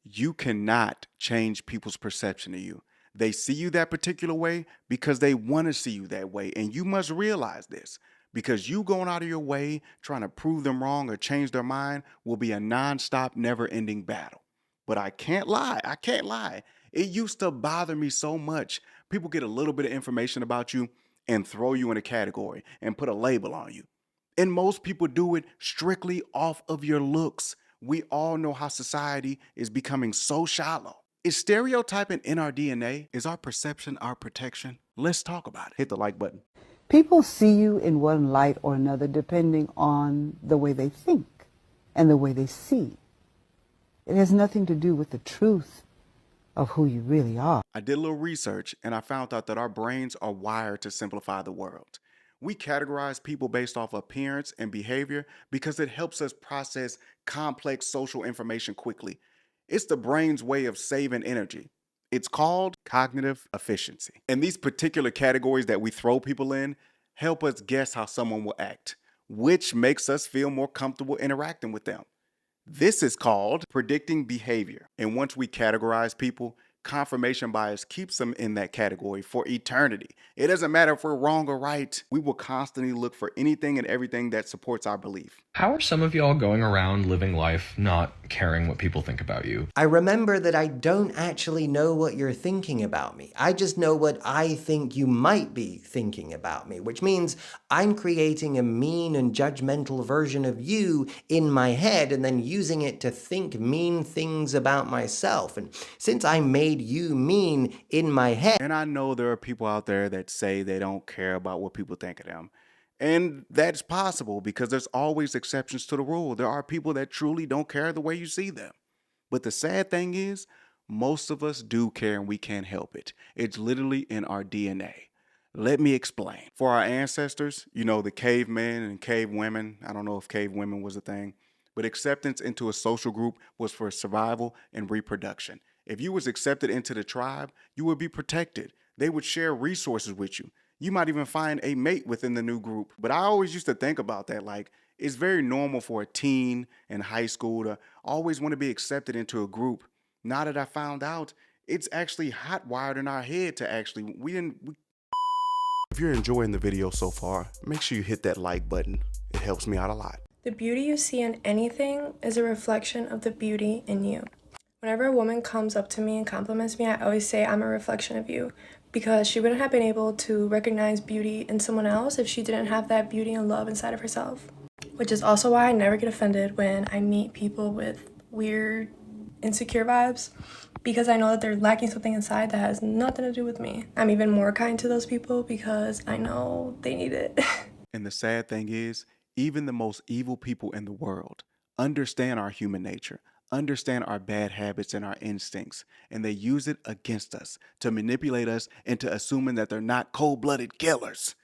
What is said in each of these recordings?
You cannot change people's perception of you. They see you that particular way because they want to see you that way. And you must realize this because you going out of your way trying to prove them wrong or change their mind will be a nonstop, never ending battle. But I can't lie. I can't lie. It used to bother me so much. People get a little bit of information about you and throw you in a category and put a label on you. And most people do it strictly off of your looks. We all know how society is becoming so shallow. Is stereotyping in our DNA? Is our perception our protection? Let's talk about it. Hit the like button. People see you in one light or another depending on the way they think and the way they see. It has nothing to do with the truth of who you really are. I did a little research and I found out that our brains are wired to simplify the world. We categorize people based off appearance and behavior because it helps us process complex social information quickly. It's the brain's way of saving energy. It's called cognitive efficiency. And these particular categories that we throw people in help us guess how someone will act, which makes us feel more comfortable interacting with them. This is called predicting behavior. And once we categorize people, confirmation bias keeps them in that category for eternity. It doesn't matter if we're wrong or right. We will constantly look for anything and everything that supports our belief. How are some of y'all going around living life not caring what people think about you? I remember that I don't actually know what you're thinking about me. I just know what I think you might be thinking about me, which means I'm creating a mean and judgmental version of you in my head and then using it to think mean things about myself. And since I made you mean in my head. And I know there are people out there that say they don't care about what people think of them. And that's possible because there's always exceptions to the rule. There are people that truly don't care the way you see them. But the sad thing is, most of us do care and we can't help it. It's literally in our DNA. Let me explain. For our ancestors, you know, the cavemen and cave women, I don't know if cave women was a thing, but acceptance into a social group was for survival and reproduction. If you was accepted into the tribe, you would be protected. They would share resources with you. You might even find a mate within the new group. But I always used to think about that. Like, it's very normal for a teen in high school to always want to be accepted into a group. Now that I found out, it's actually hot wired in our head to actually, If you're enjoying the video so far, make sure you hit that like button. It helps me out a lot. The beauty you see in anything is a reflection of the beauty in you. Whenever a woman comes up to me and compliments me, I always say I'm a reflection of you, because she wouldn't have been able to recognize beauty in someone else if she didn't have that beauty and love inside of herself. Which is also why I never get offended when I meet people with weird, insecure vibes, because I know that they're lacking something inside that has nothing to do with me. I'm even more kind to those people because I know they need it. And the sad thing is, even the most evil people in the world understand our human nature, understand our bad habits and our instincts, and they use it against us to manipulate us into assuming that they're not cold-blooded killers.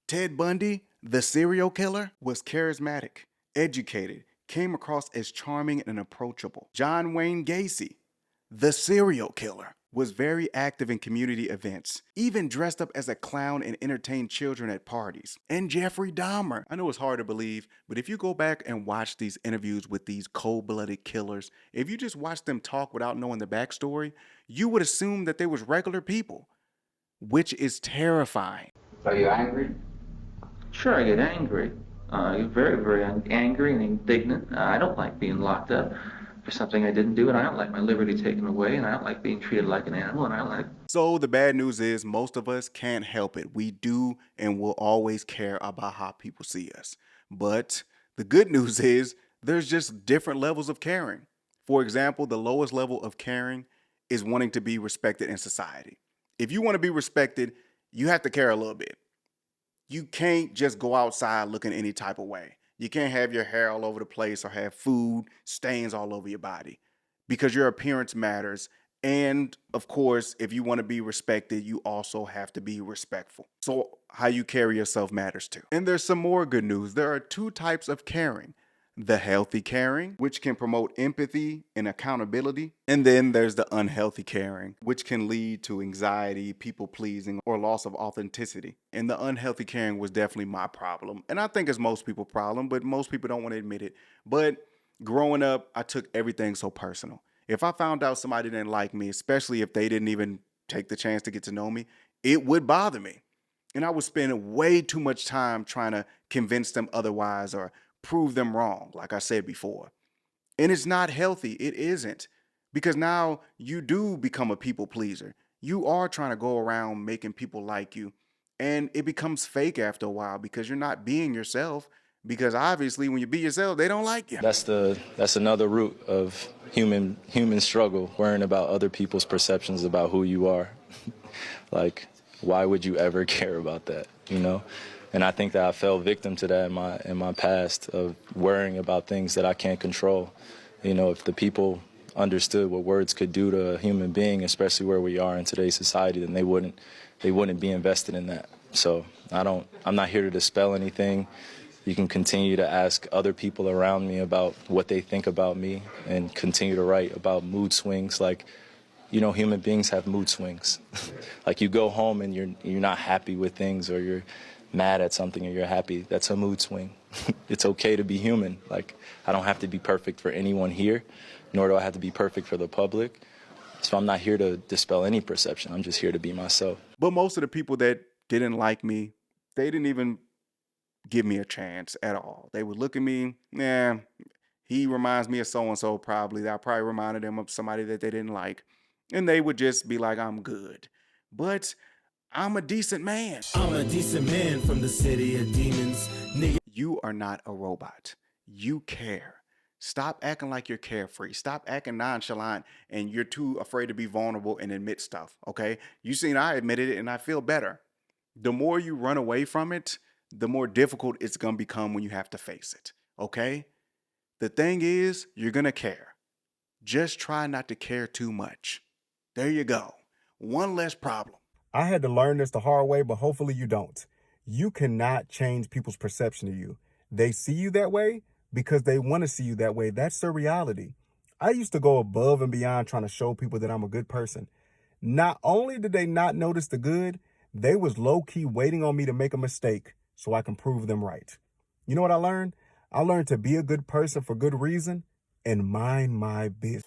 Ted Bundy, the serial killer, was charismatic, educated, came across as charming and approachable. John Wayne Gacy, the serial killer, was very active in community events, even dressed up as a clown and entertained children at parties. And Jeffrey Dahmer. I know it's hard to believe, but if you go back and watch these interviews with these cold-blooded killers, if you just watch them talk without knowing the backstory, you would assume that they was regular people, which is terrifying. Are you angry? Sure, I get angry. Very, very angry and indignant. I don't like being locked up for something I didn't do, and I don't like my liberty taken away, and I don't like being treated like an animal, and I don't like... So the bad news is most of us can't help it. We do and will always care about how people see us. But the good news is there's just different levels of caring. For example, the lowest level of caring is wanting to be respected in society. If you want to be respected, you have to care a little bit. You can't just go outside looking any type of way. You can't have your hair all over the place or have food stains all over your body because your appearance matters. And of course, if you want to be respected, you also have to be respectful. So how you carry yourself matters too. And there's some more good news. There are two types of caring. The healthy caring, which can promote empathy and accountability. And then there's the unhealthy caring, which can lead to anxiety, people pleasing, or loss of authenticity. And the unhealthy caring was definitely my problem. And I think it's most people's problem, but most people don't want to admit it. But growing up, I took everything so personal. If I found out somebody didn't like me, especially if they didn't even take the chance to get to know me, it would bother me. And I would spend way too much time trying to convince them otherwise or prove them wrong, like I said before. And it's not healthy. It isn't. Because now you do become a people pleaser. You are trying to go around making people like you. And it becomes fake after a while because you're not being yourself. Because obviously, when you be yourself, they don't like you. That's another root of human struggle, worrying about other people's perceptions about who you are. Like, why would you ever care about that, you know? And I think that I fell victim to that in my past, of worrying about things that I can't control. You know, if the people understood what words could do to a human being, especially where we are in today's society, then they wouldn't be invested in that. So I'm not here to dispel anything. You can continue to ask other people around me about what they think about me, and continue to write about mood swings. Like, you know, human beings have mood swings. Like, you go home and you're not happy with things, or you're mad at something, or you're happy. That's a mood swing. It's okay to be human. Like, I don't have to be perfect for anyone here, nor do I have to be perfect for the public. So I'm not here to dispel any perception. I'm just here to be myself. But most of the people that didn't like me, they didn't even give me a chance at all. They would look at me, he reminds me of so-and-so probably. I probably reminded them of somebody that they didn't like. And they would just be like, I'm good. But I'm a decent man. I'm a decent man from the city of demons. Nigga. You are not a robot. You care. Stop acting like you're carefree. Stop acting nonchalant and you're too afraid to be vulnerable and admit stuff, okay? You seen I admitted it and I feel better. The more you run away from it, the more difficult it's going to become when you have to face it, okay? The thing is, you're going to care. Just try not to care too much. There you go. One less problem. I had to learn this the hard way, but hopefully you don't. You cannot change people's perception of you. They see you that way because they want to see you that way. That's their reality. I used to go above and beyond trying to show people that I'm a good person. Not only did they not notice the good, they was low-key waiting on me to make a mistake so I can prove them right. You know what I learned? I learned to be a good person for good reason and mind my business.